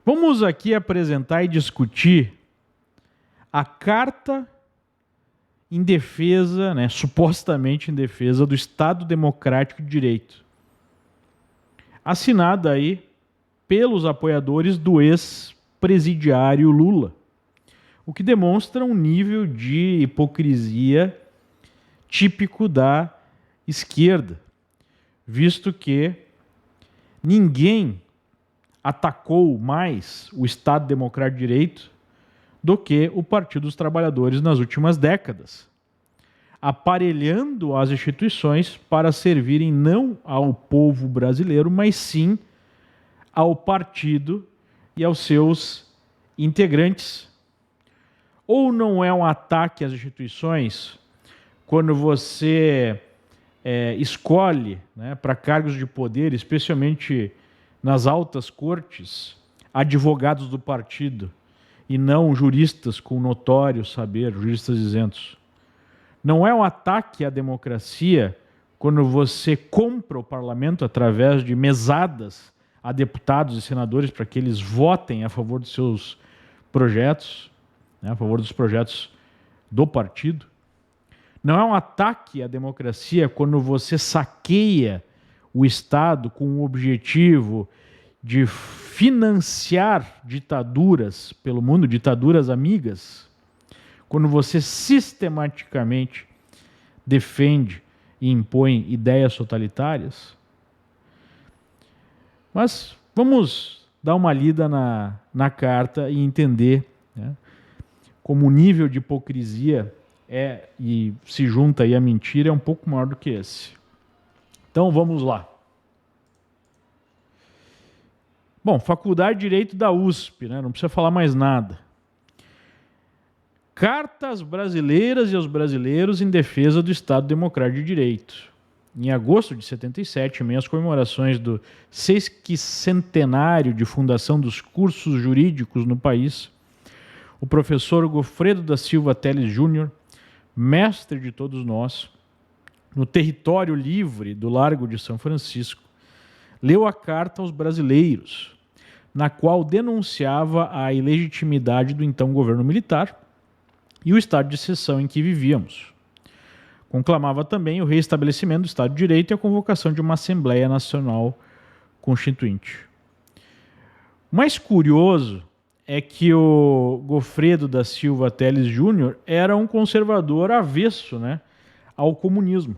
Vamos aqui apresentar e discutir a carta em defesa, supostamente em defesa do Estado Democrático de Direito, assinada aí pelos apoiadores do ex-presidiário Lula, o que demonstra um nível de hipocrisia típico da esquerda, visto que ninguém atacou mais o Estado Democrático de Direito do que o Partido dos Trabalhadores nas últimas décadas, aparelhando as instituições para servirem não ao povo brasileiro, mas sim ao partido e aos seus integrantes. Ou não é um ataque às instituições quando você escolhe para cargos de poder, especialmente nas altas cortes, advogados do partido e não juristas com notório saber, juristas isentos. Não é um ataque à democracia quando você compra o parlamento através de mesadas a deputados e senadores para que eles votem a favor dos seus projetos, a favor dos projetos do partido. Não é um ataque à democracia quando você saqueia o Estado com o objetivo de financiar ditaduras pelo mundo, ditaduras amigas, quando você sistematicamente defende e impõe ideias totalitárias. Mas vamos dar uma lida na carta e entender como o nível de hipocrisia e se junta aí a mentira é um pouco maior do que esse. Então vamos lá. Bom, Faculdade de Direito da USP, não precisa falar mais nada. Carta às brasileiras e aos brasileiros em defesa do Estado Democrático de Direito. Em agosto de 77, em meio às comemorações do 60º de fundação dos cursos jurídicos no país, o professor Goffredo da Silva Teles Júnior, mestre de todos nós, no território livre do Largo de São Francisco, leu a carta aos brasileiros, na qual denunciava a ilegitimidade do então governo militar e o estado de exceção em que vivíamos. Conclamava também o reestabelecimento do Estado de Direito e a convocação de uma Assembleia Nacional Constituinte. O mais curioso é que o Goffredo da Silva Teles Júnior era um conservador avesso ao comunismo.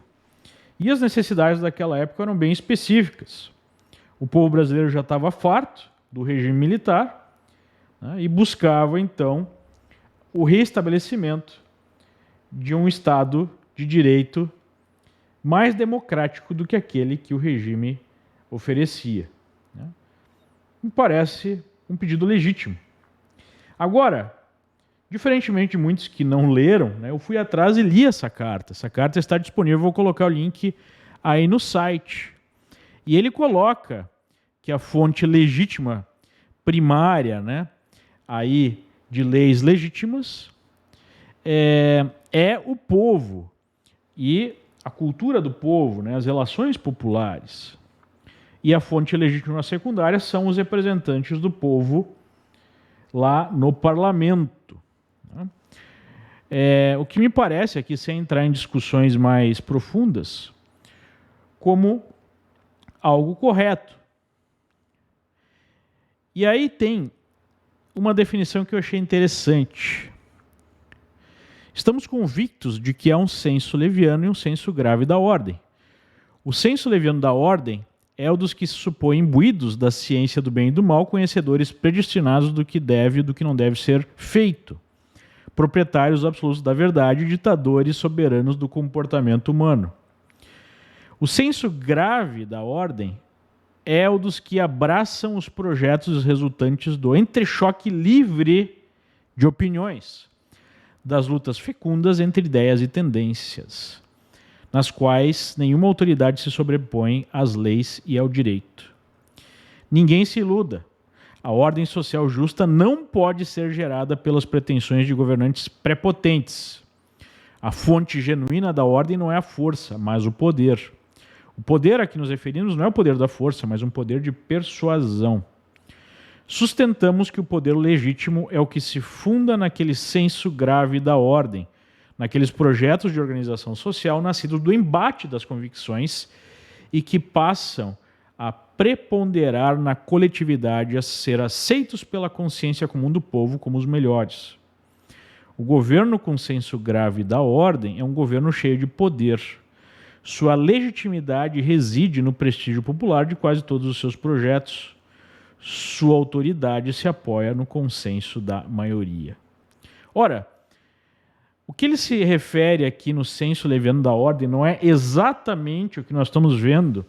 E as necessidades daquela época eram bem específicas. O povo brasileiro já estava farto do regime militar e buscava, então, o reestabelecimento de um Estado de direito mais democrático do que aquele que o regime oferecia. Me parece um pedido legítimo. Agora, diferentemente de muitos que não leram, eu fui atrás e li essa carta. Essa carta está disponível, vou colocar o link aí no site. E ele coloca que a fonte legítima primária, aí de leis legítimas, é o povo e a cultura do povo, as relações populares. E a fonte legítima secundária são os representantes do povo lá no parlamento. O que me parece aqui, sem entrar em discussões mais profundas, como algo correto. E aí tem uma definição que eu achei interessante. Estamos convictos de que há um senso leviano e um senso grave da ordem. O senso leviano da ordem é o dos que se supõem imbuídos da ciência do bem e do mal, conhecedores predestinados do que deve e do que não deve ser feito, proprietários absolutos da verdade, ditadores soberanos do comportamento humano. O senso grave da ordem é o dos que abraçam os projetos resultantes do entrechoque livre de opiniões, das lutas fecundas entre ideias e tendências, nas quais nenhuma autoridade se sobrepõe às leis e ao direito. Ninguém se iluda. A ordem social justa não pode ser gerada pelas pretensões de governantes prepotentes. A fonte genuína da ordem não é a força, mas o poder. O poder a que nos referimos não é o poder da força, mas um poder de persuasão. Sustentamos que o poder legítimo é o que se funda naquele senso grave da ordem, naqueles projetos de organização social nascidos do embate das convicções e que passam a preponderar na coletividade, a ser aceitos pela consciência comum do povo como os melhores. O governo com senso grave da ordem é um governo cheio de poder. Sua legitimidade reside no prestígio popular de quase todos os seus projetos. Sua autoridade se apoia no consenso da maioria. Ora, o que ele se refere aqui no senso leviano da ordem não é exatamente o que nós estamos vendo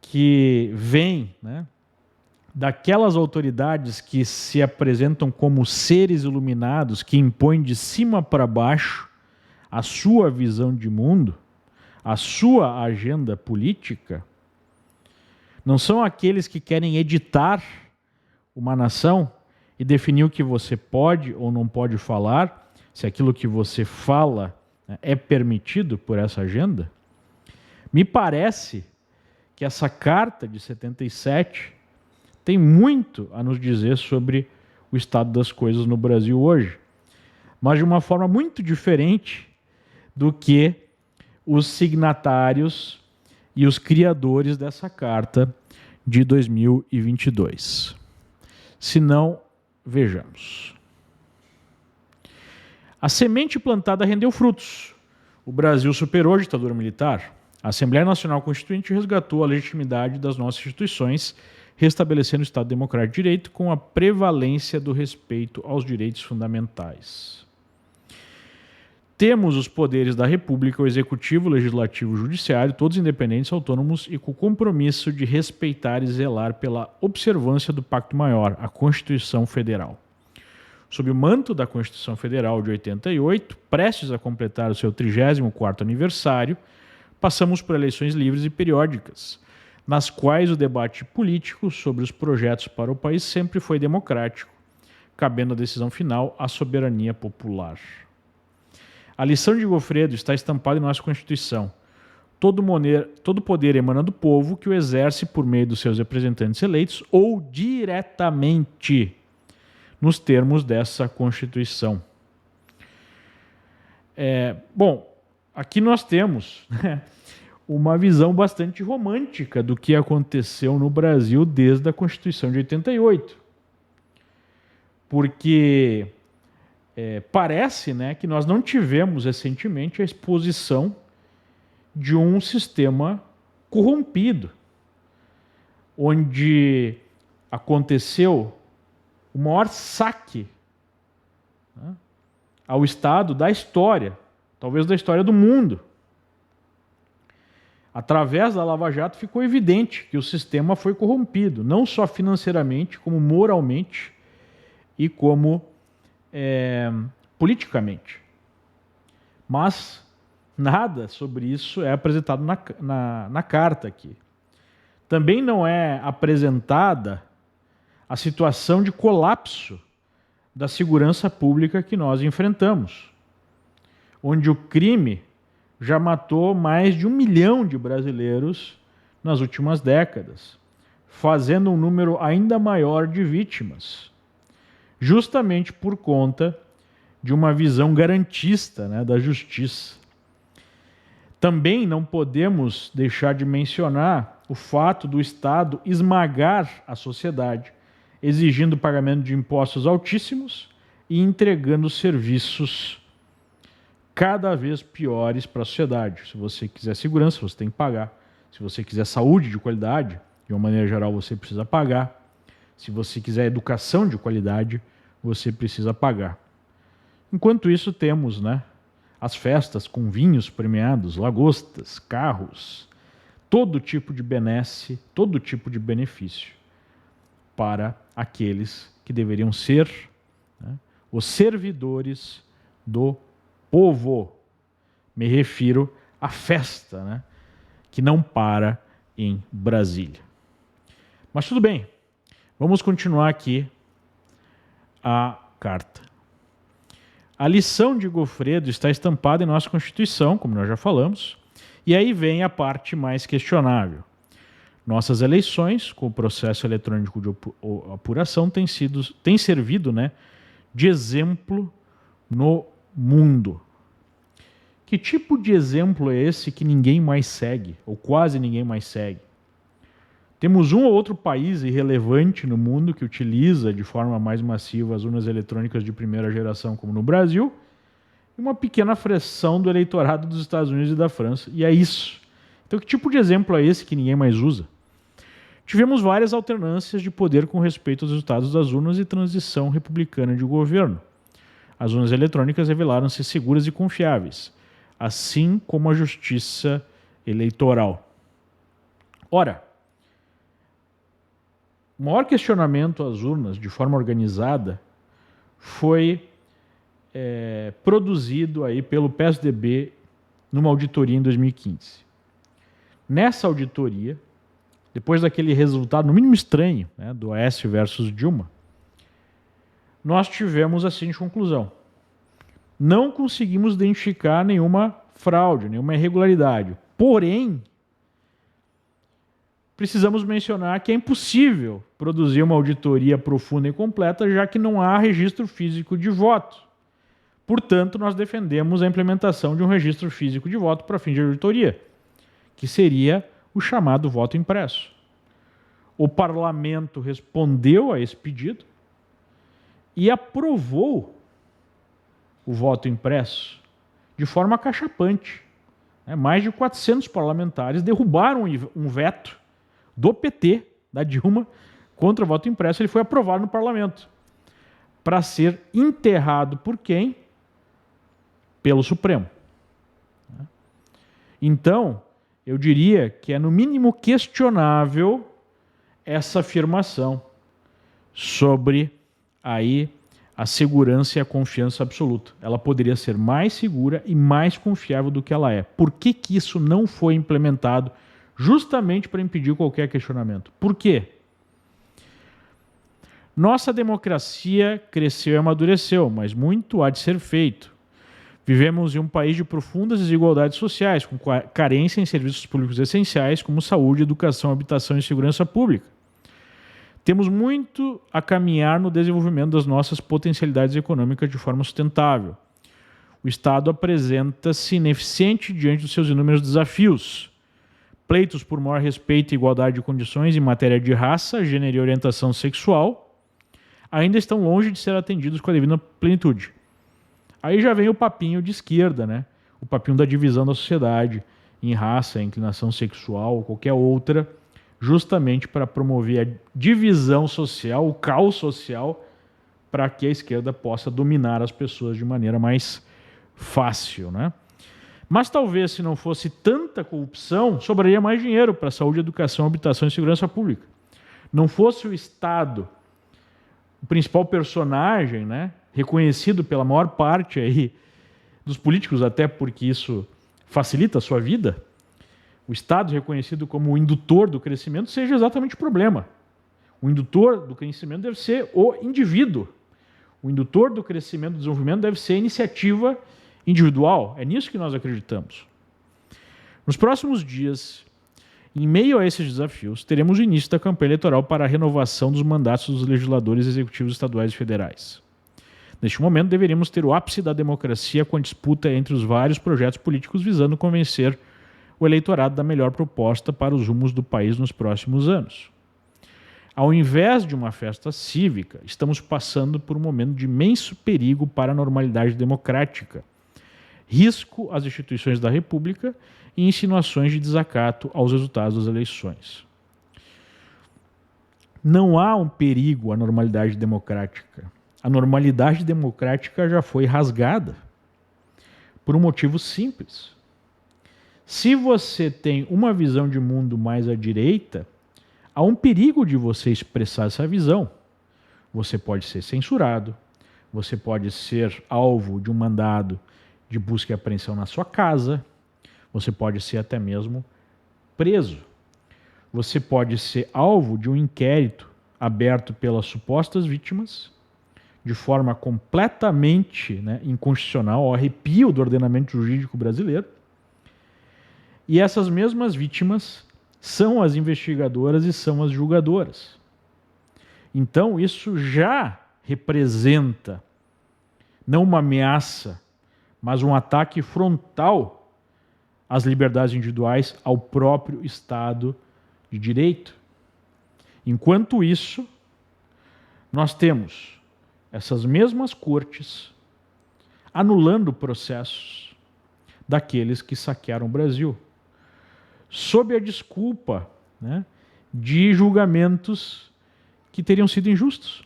que vem, né, daquelas autoridades que se apresentam como seres iluminados, que impõem de cima para baixo a sua visão de mundo, a sua agenda política. Não são aqueles que querem editar uma nação e definir o que você pode ou não pode falar, se aquilo que você fala, né, é permitido por essa agenda. Me parece que essa carta de 77 tem muito a nos dizer sobre o estado das coisas no Brasil hoje, mas de uma forma muito diferente do que os signatários e os criadores dessa carta de 2022. Se não, vejamos. A semente plantada rendeu frutos. O Brasil superou a ditadura militar. A Assembleia Nacional Constituinte resgatou a legitimidade das nossas instituições, restabelecendo o Estado Democrático de Direito com a prevalência do respeito aos direitos fundamentais. Temos os poderes da República, o Executivo, o Legislativo e o Judiciário, todos independentes, autônomos e com o compromisso de respeitar e zelar pela observância do Pacto Maior, a Constituição Federal. Sob o manto da Constituição Federal de 88, prestes a completar o seu 34º aniversário, passamos por eleições livres e periódicas, nas quais o debate político sobre os projetos para o país sempre foi democrático, cabendo a decisão final à soberania popular. A lição de Gofredo está estampada em nossa Constituição. Todo poder emana do povo que o exerce por meio dos seus representantes eleitos ou diretamente, nos termos dessa Constituição. Bom, aqui nós temos, né, uma visão bastante romântica do que aconteceu no Brasil desde a Constituição de 88. Porque parece, né, que nós não tivemos recentemente a exposição de um sistema corrompido, onde aconteceu o maior saque, né, ao Estado da história, talvez da história do mundo. Através da Lava Jato ficou evidente que o sistema foi corrompido, não só financeiramente, como moralmente e como politicamente. Mas nada sobre isso é apresentado na carta aqui. Também não é apresentada a situação de colapso da segurança pública que nós enfrentamos, onde o crime já matou mais de 1 milhão de brasileiros nas últimas décadas, fazendo um número ainda maior de vítimas, justamente por conta de uma visão garantista, né, da justiça. Também não podemos deixar de mencionar o fato do Estado esmagar a sociedade, exigindo o pagamento de impostos altíssimos e entregando serviços cada vez piores para a sociedade. Se você quiser segurança, você tem que pagar. Se você quiser saúde de qualidade, de uma maneira geral, você precisa pagar. Se você quiser educação de qualidade, você precisa pagar. Enquanto isso, temos, né, as festas com vinhos premiados, lagostas, carros, todo tipo de benesse, todo tipo de benefício para aqueles que deveriam ser, né, os servidores do povo. Me refiro à festa, né, que não para em Brasília. Mas tudo bem, vamos continuar aqui a carta. A lição de Gofredo está estampada em nossa Constituição, como nós já falamos, e aí vem a parte mais questionável. Nossas eleições, com o processo eletrônico de apuração, têm servido, né, de exemplo no mundo. Que tipo de exemplo é esse que ninguém mais segue, ou quase ninguém mais segue? Temos um ou outro país irrelevante no mundo que utiliza de forma mais massiva as urnas eletrônicas de primeira geração, como no Brasil, e uma pequena fração do eleitorado dos Estados Unidos e da França. E é isso. Então, que tipo de exemplo é esse que ninguém mais usa? Tivemos várias alternâncias de poder com respeito aos resultados das urnas e transição republicana de governo. As urnas eletrônicas revelaram-se seguras e confiáveis, assim como a justiça eleitoral. Ora, o maior questionamento às urnas, de forma organizada, foi produzido aí pelo PSDB numa auditoria em 2015. Nessa auditoria, depois daquele resultado, no mínimo estranho, né, do Aécio versus Dilma, nós tivemos a seguinte conclusão. Não conseguimos identificar nenhuma fraude, nenhuma irregularidade. Porém, precisamos mencionar que é impossível produzir uma auditoria profunda e completa, já que não há registro físico de voto. Portanto, nós defendemos a implementação de um registro físico de voto para fim de auditoria, que seria o chamado voto impresso. O parlamento respondeu a esse pedido e aprovou o voto impresso de forma acachapante. Mais de 400 parlamentares derrubaram um veto do PT, da Dilma, contra o voto impresso. Ele foi aprovado no parlamento para ser enterrado por quem? Pelo Supremo. Então, eu diria que é no mínimo questionável essa afirmação sobre aí a segurança e a confiança absoluta. Ela poderia ser mais segura e mais confiável do que ela é. Por que que isso não foi implementado justamente para impedir qualquer questionamento? Por quê? Nossa democracia cresceu e amadureceu, mas muito há de ser feito. Vivemos em um país de profundas desigualdades sociais, com carência em serviços públicos essenciais como saúde, educação, habitação e segurança pública. Temos muito a caminhar no desenvolvimento das nossas potencialidades econômicas de forma sustentável. O Estado apresenta-se ineficiente diante dos seus inúmeros desafios. Pleitos por maior respeito e igualdade de condições em matéria de raça, gênero e orientação sexual ainda estão longe de ser atendidos com a devida plenitude. Aí já vem o papinho de esquerda, né? O papinho da divisão da sociedade em raça, inclinação sexual ou qualquer outra, justamente para promover a divisão social, o caos social, para que a esquerda possa dominar as pessoas de maneira mais fácil, né? Mas talvez, se não fosse tanta corrupção, sobraria mais dinheiro para saúde, educação, habitação e segurança pública. Não fosse o Estado o principal personagem, né, reconhecido pela maior parte aí dos políticos, até porque isso facilita a sua vida, o Estado reconhecido como o indutor do crescimento, seja exatamente o problema. O indutor do crescimento deve ser o indivíduo. O indutor do crescimento e do desenvolvimento deve ser a iniciativa individual. É nisso que nós acreditamos. Nos próximos dias, em meio a esses desafios, teremos o início da campanha eleitoral para a renovação dos mandatos dos legisladores executivos estaduais e federais. Neste momento, deveríamos ter o ápice da democracia com a disputa entre os vários projetos políticos visando convencer o eleitorado da melhor proposta para os rumos do país nos próximos anos. Ao invés de uma festa cívica, estamos passando por um momento de imenso perigo para a normalidade democrática, risco às instituições da República e insinuações de desacato aos resultados das eleições. Não há um perigo à normalidade democrática. A normalidade democrática já foi rasgada por um motivo simples. Se você tem uma visão de mundo mais à direita, há um perigo de você expressar essa visão. Você pode ser censurado, você pode ser alvo de um mandado de busca e apreensão na sua casa, você pode ser até mesmo preso. Você pode ser alvo de um inquérito aberto pelas supostas vítimas, de forma completamente, né, inconstitucional, ao arrepio do ordenamento jurídico brasileiro. E essas mesmas vítimas são as investigadoras e são as julgadoras. Então, isso já representa não uma ameaça, mas um ataque frontal às liberdades individuais, ao próprio Estado de Direito. Enquanto isso, nós temos essas mesmas cortes anulando processos daqueles que saquearam o Brasil, sob a desculpa, né, de julgamentos que teriam sido injustos.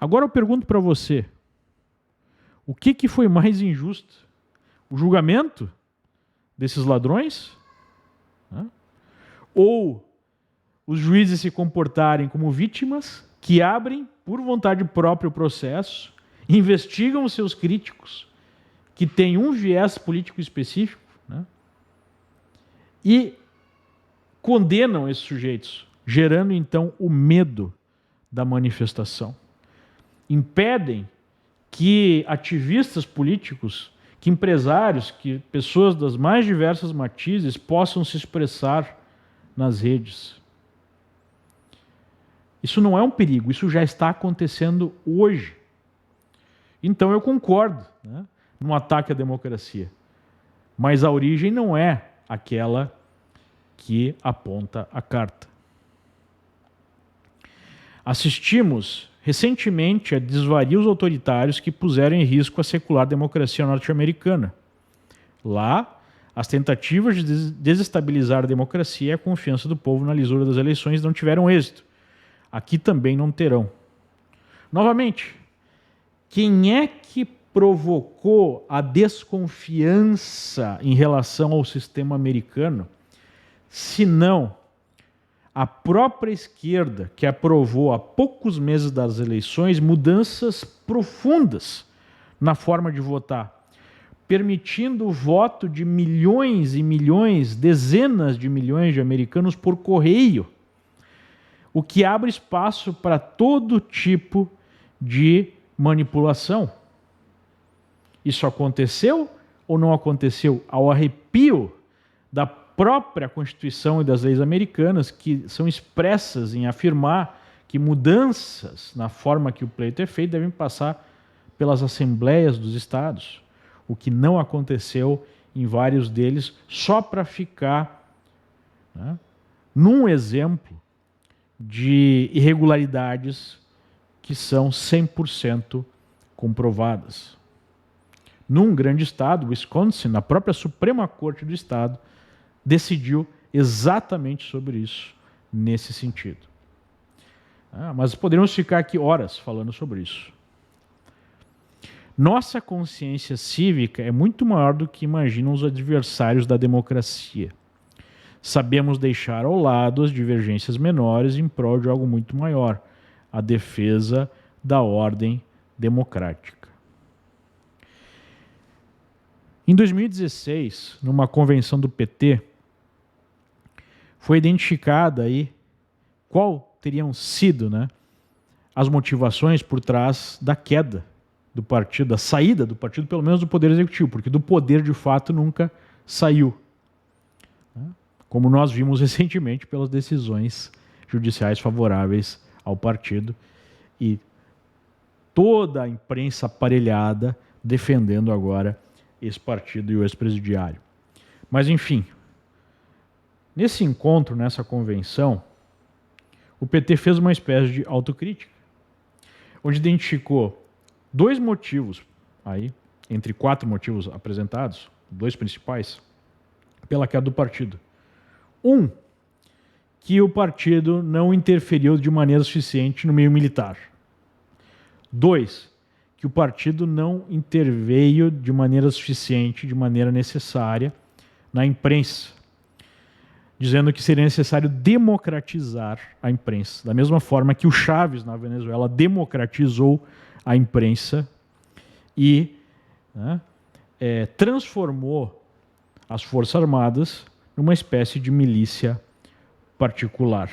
Agora eu pergunto para você, o que foi mais injusto? O julgamento desses ladrões? Né? Ou os juízes se comportarem como vítimas que abrem, por vontade própria, o processo, investigam os seus críticos, que têm um viés político específico, né? E condenam esses sujeitos, gerando então o medo da manifestação. Impedem que ativistas políticos, que empresários, que pessoas das mais diversas matizes possam se expressar nas redes. Isso não é um perigo, isso já está acontecendo hoje. Então eu concordo, né, num ataque à democracia. Mas a origem não é aquela que aponta a carta. Assistimos recentemente a desvarios autoritários que puseram em risco a secular democracia norte-americana. Lá, as tentativas de desestabilizar a democracia e a confiança do povo na lisura das eleições não tiveram êxito. Aqui também não terão. Novamente, quem é que provocou a desconfiança em relação ao sistema americano, se não a própria esquerda, que aprovou há poucos meses das eleições mudanças profundas na forma de votar, permitindo o voto de milhões e milhões, dezenas de milhões de americanos por correio, o que abre espaço para todo tipo de manipulação. Isso aconteceu ou não aconteceu ao arrepio da própria Constituição e das leis americanas, que são expressas em afirmar que mudanças na forma que o pleito é feito devem passar pelas assembleias dos estados, o que não aconteceu em vários deles, só para ficar, né, num exemplo de irregularidades que são 100% comprovadas. Num grande estado, Wisconsin, na própria Suprema Corte do Estado, decidiu exatamente sobre isso, nesse sentido. Mas poderíamos ficar aqui horas falando sobre isso. Nossa consciência cívica é muito maior do que imaginam os adversários da democracia. Sabemos deixar ao lado as divergências menores em prol de algo muito maior, a defesa da ordem democrática. Em 2016, numa convenção do PT, foi identificada aí qual teriam sido, né, as motivações por trás da queda do partido, da saída do partido, pelo menos do poder executivo, porque do poder de fato nunca saiu. Como nós vimos recentemente pelas decisões judiciais favoráveis ao partido e toda a imprensa aparelhada defendendo agora esse partido e o ex-presidiário. Mas enfim, nesse encontro, nessa convenção, o PT fez uma espécie de autocrítica, onde identificou dois motivos, aí, entre 4 motivos apresentados, 2 principais, pela queda do partido. Um, que o partido não interferiu de maneira suficiente no meio militar. 2, que o partido não interveio de maneira suficiente, de maneira necessária, na imprensa, dizendo que seria necessário democratizar a imprensa. Da mesma forma que o Chávez, na Venezuela, democratizou a imprensa e, né, transformou as Forças Armadas numa espécie de milícia particular.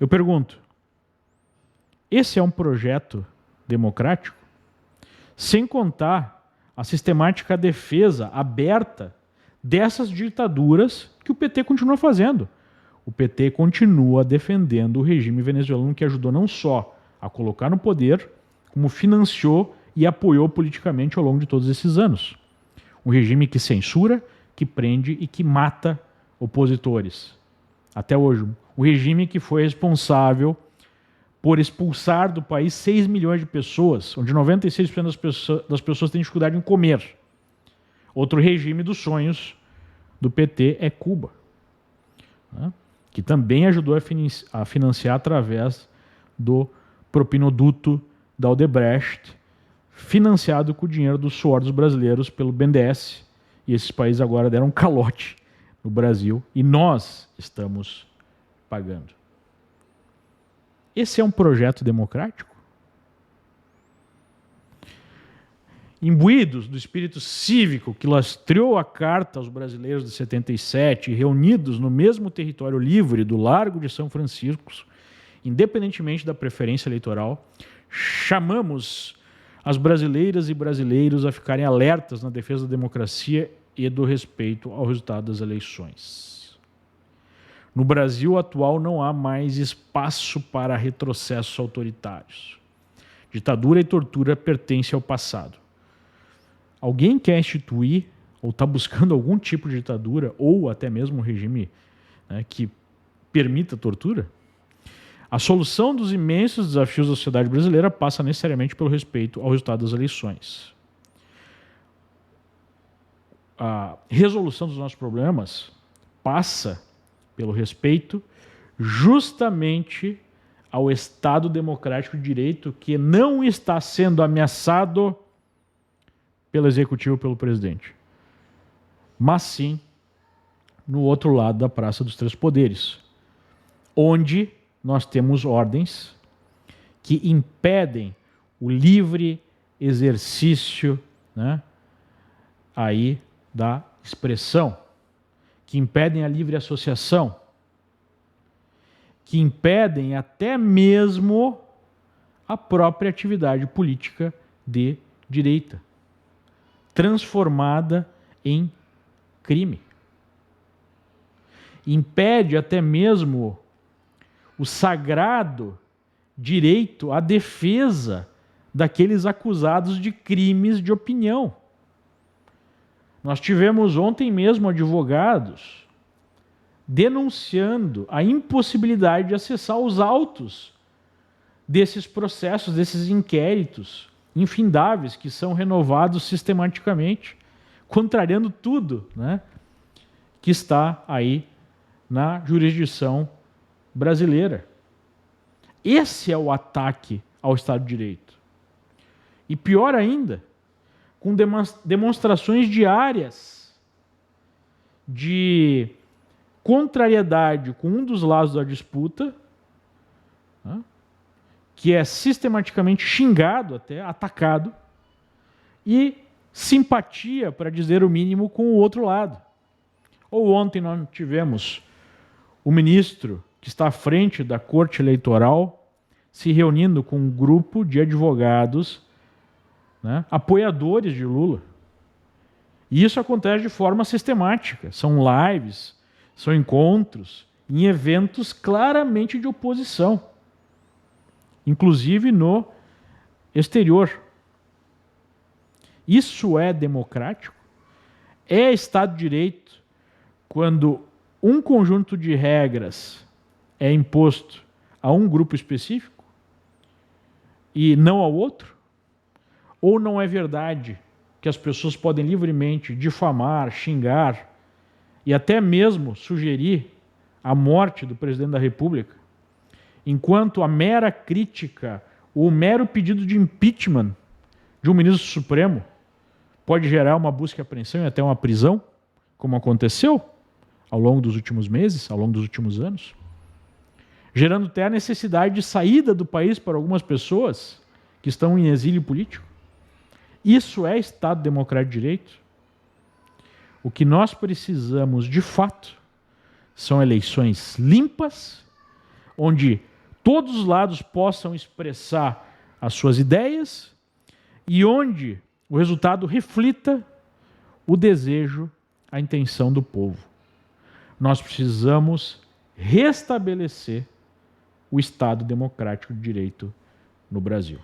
Eu pergunto, esse é um projeto democrático? Sem contar a sistemática defesa aberta dessas ditaduras que o PT continua fazendo. O PT continua defendendo o regime venezuelano, que ajudou não só a colocar no poder, como financiou e apoiou politicamente ao longo de todos esses anos. Um regime que censura, que prende e que mata opositores. Até hoje, o regime que foi responsável por expulsar do país 6 milhões de pessoas, onde 96% das pessoas têm dificuldade em comer. Outro regime dos sonhos do PT é Cuba, né? Que também ajudou a financiar através do propinoduto da Odebrecht, financiado com o dinheiro do suor dos brasileiros pelo BNDES, e esses países agora deram um calote no Brasil e nós estamos pagando. Esse é um projeto democrático? Imbuídos do espírito cívico que lastreou a Carta aos Brasileiros de 77, reunidos no mesmo território livre do Largo de São Francisco, independentemente da preferência eleitoral, chamamos as brasileiras e brasileiros a ficarem alertas na defesa da democracia e do respeito ao resultado das eleições. No Brasil atual não há mais espaço para retrocessos autoritários. Ditadura e tortura pertencem ao passado. Alguém quer instituir ou está buscando algum tipo de ditadura ou até mesmo um regime, né, que permita tortura? A solução dos imensos desafios da sociedade brasileira passa necessariamente pelo respeito ao resultado das eleições. A resolução dos nossos problemas passa pelo respeito justamente ao Estado democrático de direito, que não está sendo ameaçado pelo executivo, pelo presidente, mas sim no outro lado da Praça dos Três Poderes, onde nós temos ordens que impedem o livre exercício, né, aí da expressão, que impedem a livre associação, que impedem até mesmo a própria atividade política de direita, transformada em crime. Impede até mesmo o sagrado direito à defesa daqueles acusados de crimes de opinião. Nós tivemos ontem mesmo advogados denunciando a impossibilidade de acessar os autos desses processos, desses inquéritos infindáveis que são renovados sistematicamente, contrariando tudo, né, que está aí na jurisdição brasileira. Esse é o ataque ao Estado de Direito. E pior ainda, com demonstrações diárias de contrariedade com um dos lados da disputa, né, que é sistematicamente xingado, até atacado, e simpatia, para dizer o mínimo, com o outro lado. Ou ontem nós tivemos o ministro que está à frente da Corte Eleitoral se reunindo com um grupo de advogados, né, apoiadores de Lula. E isso acontece de forma sistemática. São lives, são encontros, em eventos claramente de oposição, inclusive no exterior. Isso é democrático? É Estado de Direito quando um conjunto de regras é imposto a um grupo específico e não ao outro? Ou não é verdade que as pessoas podem livremente difamar, xingar e até mesmo sugerir a morte do presidente da República, enquanto a mera crítica ou o mero pedido de impeachment de um ministro supremo pode gerar uma busca e apreensão e até uma prisão, como aconteceu ao longo dos últimos meses, ao longo dos últimos anos, gerando até a necessidade de saída do país para algumas pessoas que estão em exílio político? Isso é Estado Democrático de Direito? O que nós precisamos, de fato, são eleições limpas, onde todos os lados possam expressar as suas ideias e onde o resultado reflita o desejo a intenção do povo. Nós precisamos restabelecer o Estado Democrático de Direito no Brasil.